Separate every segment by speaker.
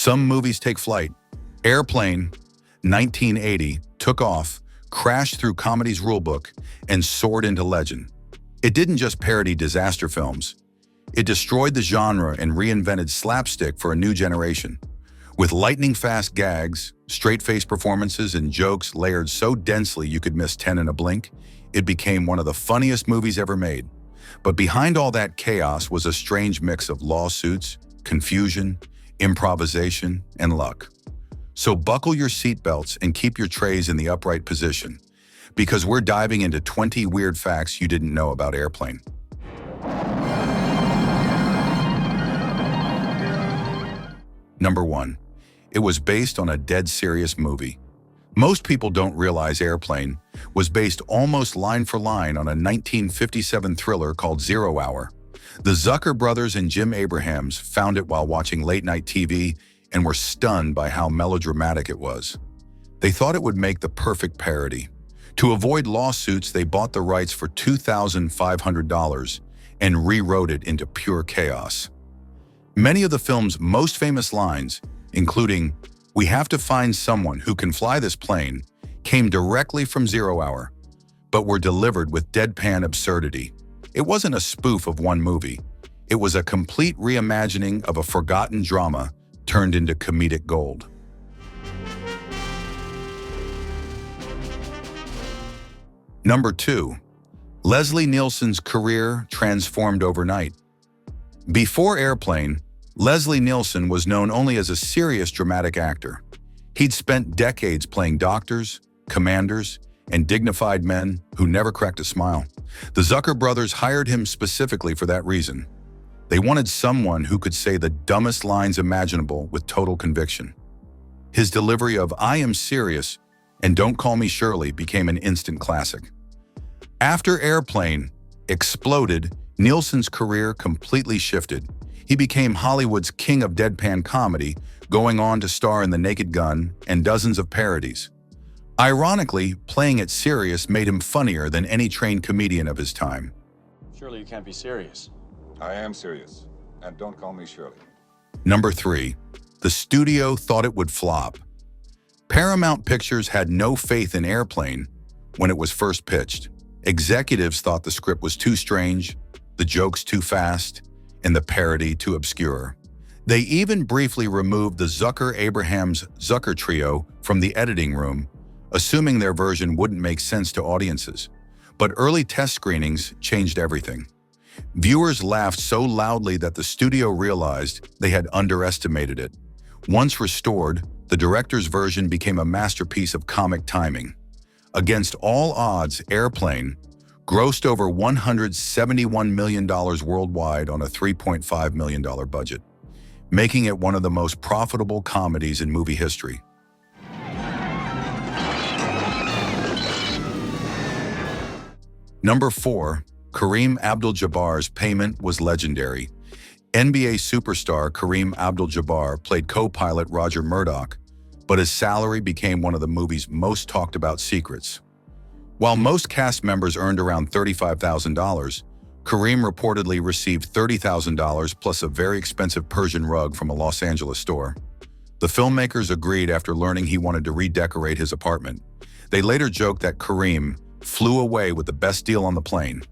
Speaker 1: Some movies take flight. Airplane, 1980, took off, crashed through comedy's rulebook, and soared into legend. It didn't just parody disaster films. It destroyed the genre and reinvented slapstick for a new generation. With lightning-fast gags, straight-faced performances, and jokes layered so densely you could miss 10 in a blink, it became one of the funniest movies ever made. But behind all that chaos was a strange mix of lawsuits, confusion, improvisation, and luck. So buckle your seatbelts and keep your trays in the upright position, because we're diving into 20 weird facts you didn't know about Airplane. Number 1. It was based on a dead serious movie. Most people don't realize Airplane was based almost line for line on a 1957 thriller called 0 Hour. The Zucker brothers and Jim Abrahams found it while watching late-night TV and were stunned by how melodramatic it was. They thought it would make the perfect parody. To avoid lawsuits, they bought the rights for $2,500 and rewrote it into pure chaos. Many of the film's most famous lines, including, "We have to find someone who can fly this plane," came directly from 0 Hour, but were delivered with deadpan absurdity. It wasn't a spoof of one movie. It was a complete reimagining of a forgotten drama turned into comedic gold. Number 2. Leslie Nielsen's career transformed overnight. Before Airplane, Leslie Nielsen was known only as a serious dramatic actor. He'd spent decades playing doctors, commanders, and dignified men who never cracked a smile. The Zucker brothers hired him specifically for that reason. They wanted someone who could say the dumbest lines imaginable with total conviction. His delivery of "I am serious" and "Don't call me Shirley" became an instant classic. After Airplane exploded, Nielsen's career completely shifted. He became Hollywood's king of deadpan comedy, going on to star in The Naked Gun and dozens of parodies. Ironically, playing it serious made him funnier than any trained comedian of his time.
Speaker 2: Surely you can't be serious.
Speaker 3: I am serious, and don't call me Shirley.
Speaker 1: Number 3. The studio thought it would flop. Paramount Pictures had no faith in Airplane when it was first pitched. Executives thought the script was too strange, the jokes too fast, and the parody too obscure. They even briefly removed the Zucker-Abrahams Zucker trio from the editing room, assuming their version wouldn't make sense to audiences. But early test screenings changed everything. Viewers laughed so loudly that the studio realized they had underestimated it. Once restored, the director's version became a masterpiece of comic timing. Against all odds, Airplane grossed over $171 million worldwide on a $3.5 million budget, making it one of the most profitable comedies in movie history. Number 4. Kareem Abdul-Jabbar's payment was legendary. NBA superstar Kareem Abdul-Jabbar played co-pilot Roger Murdoch, but his salary became one of the movie's most talked about secrets. While most cast members earned around $35,000, Kareem reportedly received $30,000 plus a very expensive Persian rug from a Los Angeles store. The filmmakers agreed after learning he wanted to redecorate his apartment. They later joked that Kareem flew away with the best deal on the plane.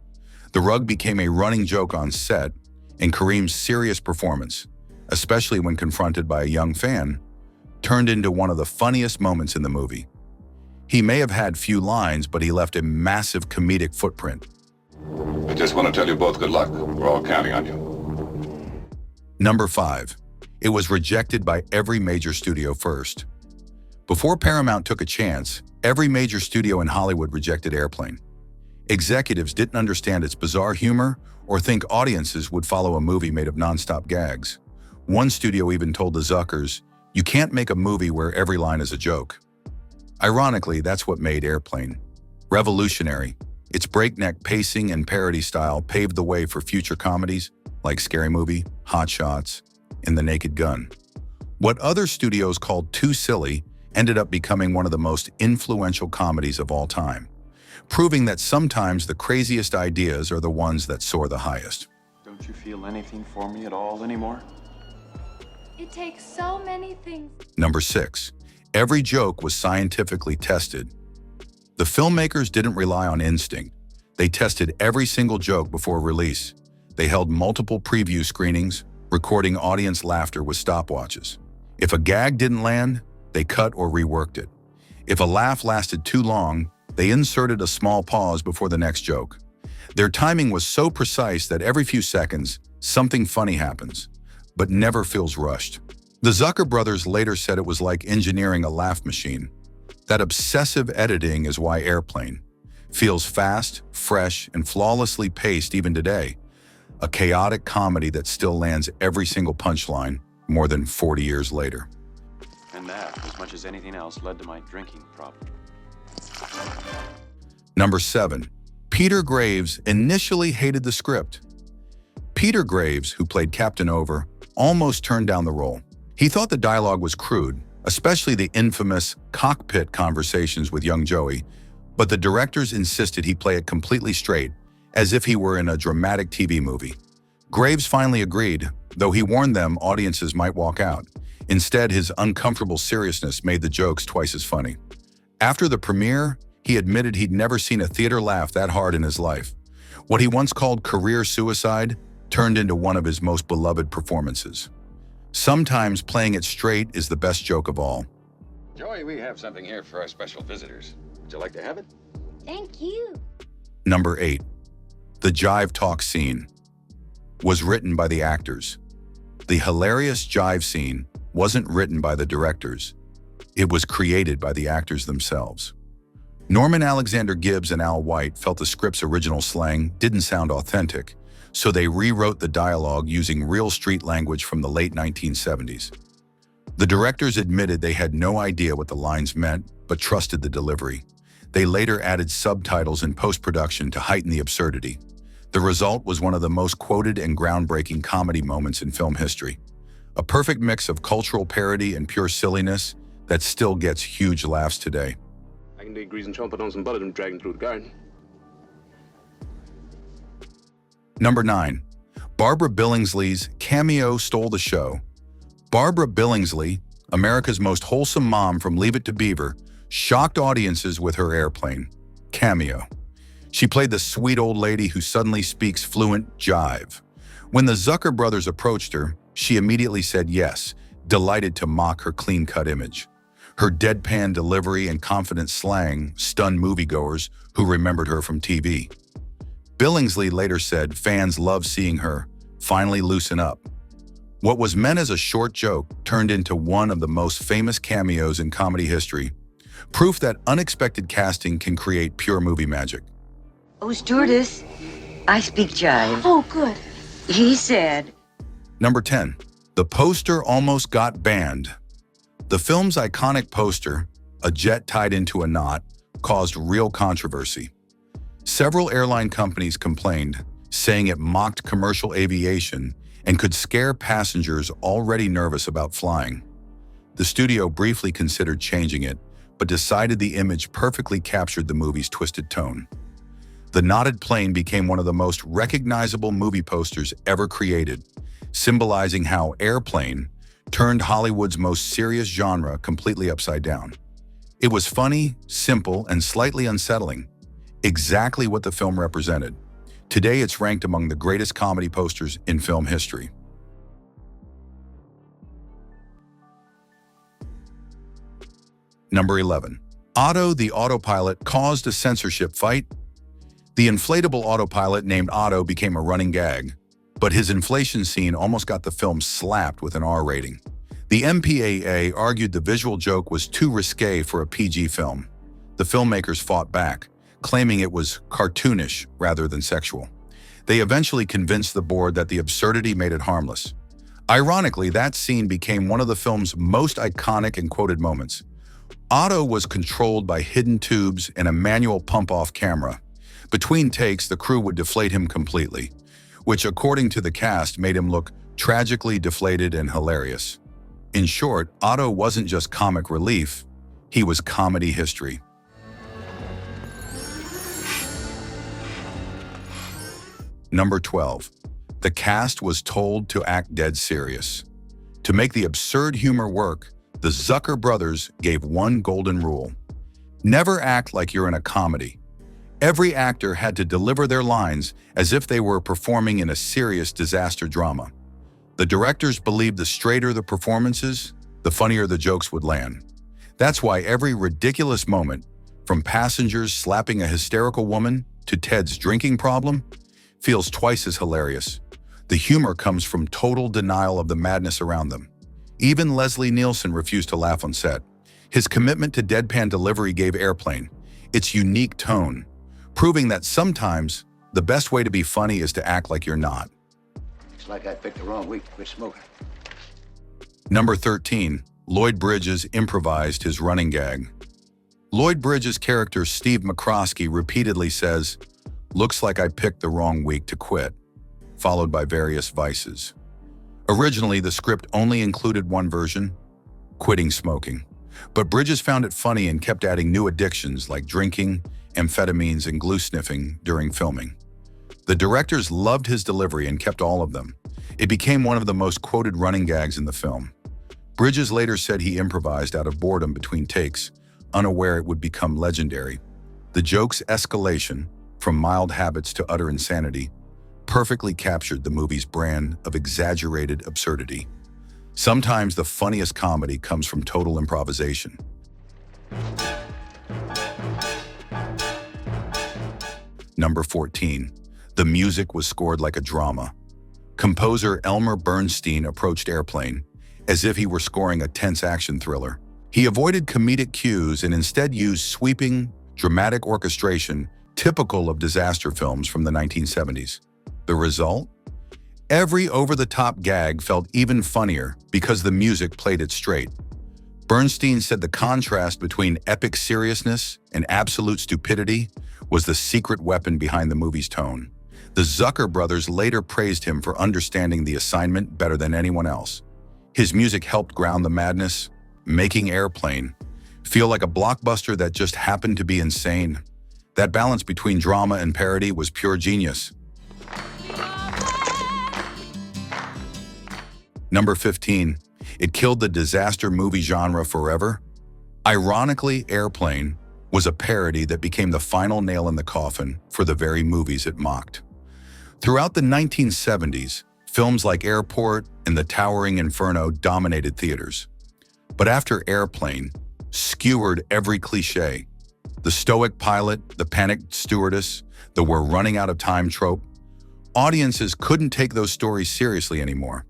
Speaker 1: The rug became a running joke on set, and Kareem's serious performance, especially when confronted by a young fan, turned into one of the funniest moments in the movie. He may have had few lines, but he left a massive comedic footprint.
Speaker 3: I just want to tell you both good luck. We're all counting on you.
Speaker 1: Number 5. It was rejected by every major studio first. Before Paramount took a chance, every major studio in Hollywood rejected Airplane. Executives didn't understand its bizarre humor or think audiences would follow a movie made of nonstop gags. One studio even told the Zuckers, "You can't make a movie where every line is a joke." Ironically, that's what made Airplane revolutionary. Its breakneck pacing and parody style paved the way for future comedies like Scary Movie, Hot Shots, and The Naked Gun. What other studios called too silly ended up becoming one of the most influential comedies of all time, proving that sometimes the craziest ideas are the ones that soar the highest.
Speaker 2: Don't you feel anything for me at all anymore?
Speaker 4: It takes so many things.
Speaker 1: Number 6. Every joke was scientifically tested. The filmmakers didn't rely on instinct. They tested every single joke before release. They held multiple preview screenings, recording audience laughter with stopwatches. If a gag didn't land, they cut or reworked it. If a laugh lasted too long, they inserted a small pause before the next joke. Their timing was so precise that every few seconds, something funny happens, but never feels rushed. The Zucker brothers later said it was like engineering a laugh machine. That obsessive editing is why Airplane feels fast, fresh, and flawlessly paced even today. A chaotic comedy that still lands every single punchline more than 40 years later.
Speaker 2: And that, as much as anything else, led to my drinking problem.
Speaker 1: Number 7. Peter Graves initially hated the script. Peter Graves, who played Captain Over, almost turned down the role. He thought the dialogue was crude, especially the infamous cockpit conversations with young Joey, but the directors insisted he play it completely straight, as if he were in a dramatic TV movie. Graves finally agreed, though he warned them audiences might walk out. Instead, his uncomfortable seriousness made the jokes twice as funny. After the premiere, he admitted he'd never seen a theater laugh that hard in his life. What he once called career suicide turned into one of his most beloved performances. Sometimes playing it straight is the best joke of all.
Speaker 3: Joey, we have something here for our special visitors. Would you like to have it?
Speaker 4: Thank you.
Speaker 1: Number 8. The jive talk scene was written by the actors. The hilarious jive scene wasn't written by the directors. It was created by the actors themselves. Norman Alexander Gibbs and Al White felt the script's original slang didn't sound authentic, so they rewrote the dialogue using real street language from the late 1970s. The directors admitted they had no idea what the lines meant, but trusted the delivery. They later added subtitles in post-production to heighten the absurdity. The result was one of the most quoted and groundbreaking comedy moments in film history. A perfect mix of cultural parody and pure silliness that still gets huge laughs today.
Speaker 5: I can dig grease and trumpet on some butter and drag them through the garden.
Speaker 1: Number 9. Barbara Billingsley's cameo stole the show. Barbara Billingsley, America's most wholesome mom from Leave It to Beaver, shocked audiences with her Airplane cameo. She played the sweet old lady who suddenly speaks fluent jive. When the Zucker brothers approached her, she immediately said yes, delighted to mock her clean-cut image. Her deadpan delivery and confident slang stunned moviegoers who remembered her from TV. Billingsley later said fans love seeing her finally loosen up. What was meant as a short joke turned into one of the most famous cameos in comedy history, proof that unexpected casting can create pure movie magic.
Speaker 6: Oh, stewardess, I speak jive.
Speaker 4: Oh, good.
Speaker 6: He said.
Speaker 1: Number 10. The poster almost got banned. The film's iconic poster, a jet tied into a knot, caused real controversy. Several airline companies complained, saying it mocked commercial aviation and could scare passengers already nervous about flying. The studio briefly considered changing it, but decided the image perfectly captured the movie's twisted tone. The knotted plane became one of the most recognizable movie posters ever created, symbolizing how Airplane turned Hollywood's most serious genre completely upside down. It was funny, simple, and slightly unsettling, exactly what the film represented. Today, it's ranked among the greatest comedy posters in film history. Number 11. Otto the Autopilot caused a censorship fight. The inflatable autopilot named Otto became a running gag, but his inflation scene almost got the film slapped with an R rating. The MPAA argued the visual joke was too risque for a PG film. The filmmakers fought back, claiming it was cartoonish rather than sexual. They eventually convinced the board that the absurdity made it harmless. Ironically, that scene became one of the film's most iconic and quoted moments. Otto was controlled by hidden tubes and a manual pump-off camera. Between takes, the crew would deflate him completely, which, according to the cast, made him look tragically deflated and hilarious. In short, Otto wasn't just comic relief, he was comedy history. Number 12. The cast was told to act dead serious. To make the absurd humor work, the Zucker brothers gave one golden rule: never act like you're in a comedy. Every actor had to deliver their lines as if they were performing in a serious disaster drama. The directors believed the straighter the performances, the funnier the jokes would land. That's why every ridiculous moment, from passengers slapping a hysterical woman to Ted's drinking problem, feels twice as hilarious. The humor comes from total denial of the madness around them. Even Leslie Nielsen refused to laugh on set. His commitment to deadpan delivery gave Airplane its unique tone, proving that sometimes the best way to be funny is to act like you're not.
Speaker 7: It's like I picked the wrong week to quit smoking.
Speaker 1: Number 13. Lloyd Bridges improvised his running gag. Lloyd Bridges' character Steve McCroskey repeatedly says, "Looks like I picked the wrong week to quit," followed by various vices. Originally, the script only included one version, quitting smoking. But Bridges found it funny and kept adding new addictions like drinking, amphetamines, and glue sniffing during filming. The directors loved his delivery and kept all of them. It became one of the most quoted running gags in the film. Bridges later said he improvised out of boredom between takes, unaware it would become legendary. The joke's escalation, from mild habits to utter insanity, perfectly captured the movie's brand of exaggerated absurdity. Sometimes the funniest comedy comes from total improvisation. Number 14. The music was scored like a drama. Composer Elmer Bernstein approached Airplane as if he were scoring a tense action thriller. He avoided comedic cues and instead used sweeping, dramatic orchestration typical of disaster films from the 1970s. The result? Every over-the-top gag felt even funnier because the music played it straight. Bernstein said the contrast between epic seriousness and absolute stupidity was the secret weapon behind the movie's tone. The Zucker brothers later praised him for understanding the assignment better than anyone else. His music helped ground the madness, making Airplane feel like a blockbuster that just happened to be insane. That balance between drama and parody was pure genius. Number 15. It killed the disaster movie genre forever. Ironically, Airplane was a parody that became the final nail in the coffin for the very movies it mocked. Throughout the 1970s, films like Airport and The Towering Inferno dominated theaters. But after Airplane skewered every cliché, the stoic pilot, the panicked stewardess, the "we're running out of time" trope, audiences couldn't take those stories seriously anymore.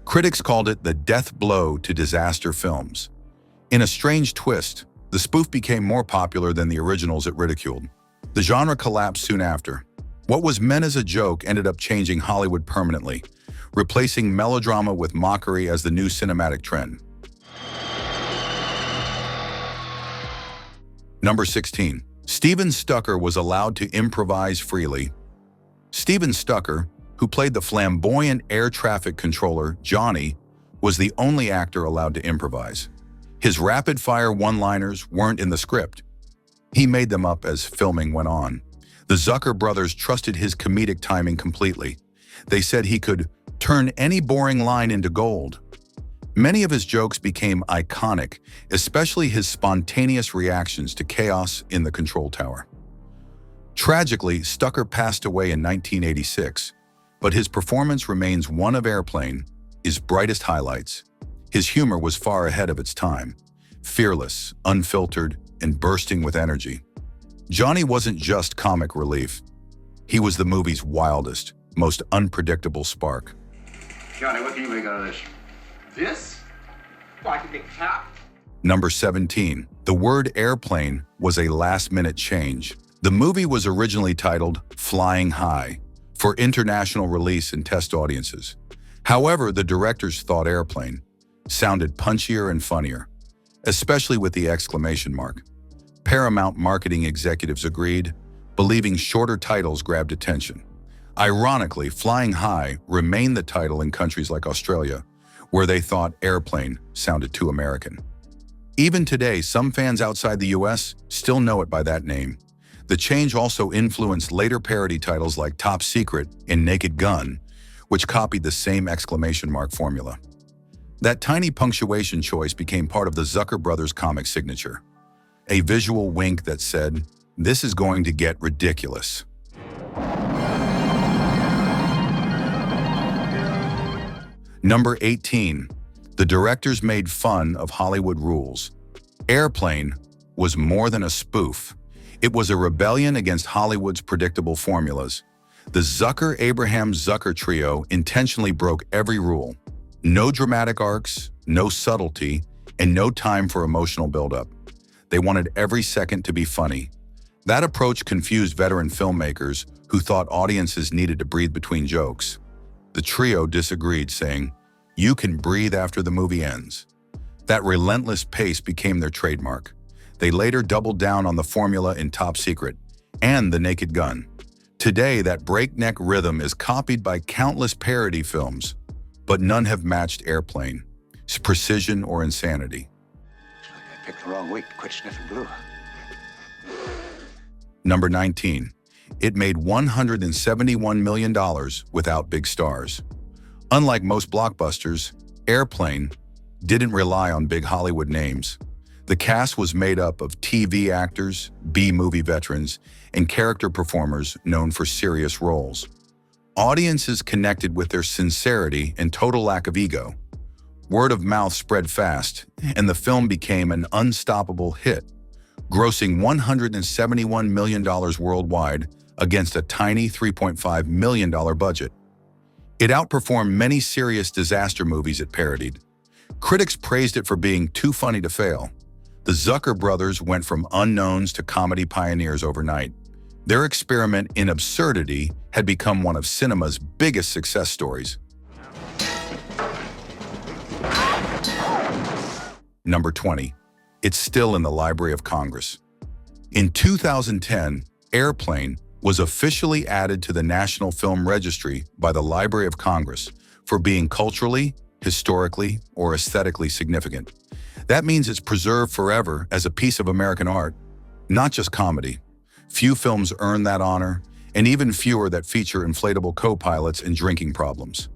Speaker 1: Critics called it the death blow to disaster films. In a strange twist, the spoof became more popular than the originals it ridiculed. The genre collapsed soon after. What was meant as a joke ended up changing Hollywood permanently, replacing melodrama with mockery as the new cinematic trend. Number 16. Steven Stucker was allowed to improvise freely. Steven Stucker, who played the flamboyant air traffic controller, Johnny, was the only actor allowed to improvise. His rapid-fire one-liners weren't in the script. He made them up as filming went on. The Zucker brothers trusted his comedic timing completely. They said he could turn any boring line into gold. Many of his jokes became iconic, especially his spontaneous reactions to chaos in the control tower. Tragically, Stucker passed away in 1986, but his performance remains one of Airplane's brightest highlights. His humor was far ahead of its time, fearless, unfiltered, and bursting with energy. Johnny wasn't just comic relief. He was the movie's wildest, most unpredictable spark.
Speaker 7: Johnny, what can you make out of this?
Speaker 8: This? Well, I can make a cap.
Speaker 1: Number 17. The word airplane was a last-minute change. The movie was originally titled Flying High for international release and test audiences. However, the directors thought airplane sounded punchier and funnier, especially with the exclamation mark. Paramount marketing executives agreed, believing shorter titles grabbed attention. Ironically, Flying High remained the title in countries like Australia, where they thought airplane sounded too American. Even today, some fans outside the US still know it by that name. The change also influenced later parody titles like Top Secret and Naked Gun, which copied the same exclamation mark formula. That tiny punctuation choice became part of the Zucker brothers' comic signature, a visual wink that said, "This is going to get ridiculous." Number 18. The directors made fun of Hollywood rules. Airplane was more than a spoof. It was a rebellion against Hollywood's predictable formulas. The Zucker-Abraham-Zucker trio intentionally broke every rule. No dramatic arcs, no subtlety, and no time for emotional buildup. They wanted every second to be funny. That approach confused veteran filmmakers who thought audiences needed to breathe between jokes. The trio disagreed, saying, "You can breathe after the movie ends." That relentless pace became their trademark. They later doubled down on the formula in Top Secret and The Naked Gun. Today, that breakneck rhythm is copied by countless parody films, but none have matched Airplane, its precision or insanity.
Speaker 7: Looks like I picked the wrong week to quit sniffing glue.
Speaker 1: Number 19. It made $171 million without big stars. Unlike most blockbusters, Airplane didn't rely on big Hollywood names. The cast was made up of TV actors, B-movie veterans, and character performers known for serious roles. Audiences connected with their sincerity and total lack of ego. Word of mouth spread fast, and the film became an unstoppable hit, grossing $171 million worldwide against a tiny $3.5 million budget. It outperformed many serious disaster movies it parodied. Critics praised it for being too funny to fail. The Zucker brothers went from unknowns to comedy pioneers overnight. Their experiment in absurdity had become one of cinema's biggest success stories. Number 20. It's still in the Library of Congress. In 2010, Airplane was officially added to the National Film Registry by the Library of Congress for being culturally, historically, or aesthetically significant. That means it's preserved forever as a piece of American art, not just comedy. Few films earn that honor, and even fewer that feature inflatable co-pilots and drinking problems.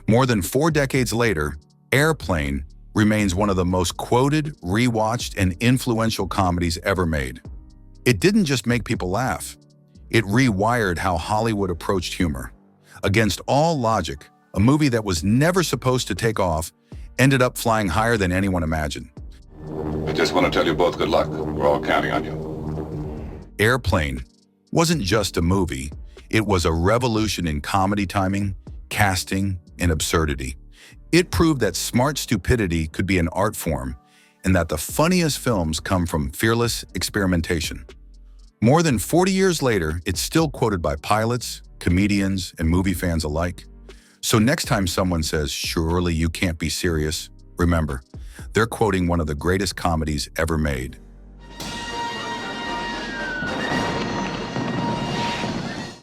Speaker 1: More than 4 decades later, Airplane remains one of the most quoted, rewatched, and influential comedies ever made. It didn't just make people laugh. It rewired how Hollywood approached humor. Against all logic, a movie that was never supposed to take off ended up flying higher than anyone imagined.
Speaker 3: I just want to tell you both good luck. We're all counting on you.
Speaker 1: Airplane wasn't just a movie. It was a revolution in comedy timing, casting, and absurdity. It proved that smart stupidity could be an art form and that the funniest films come from fearless experimentation. More than 40 years later, it's still quoted by pilots, comedians, and movie fans alike. So next time someone says, "Surely you can't be serious," remember, they're quoting one of the greatest comedies ever made.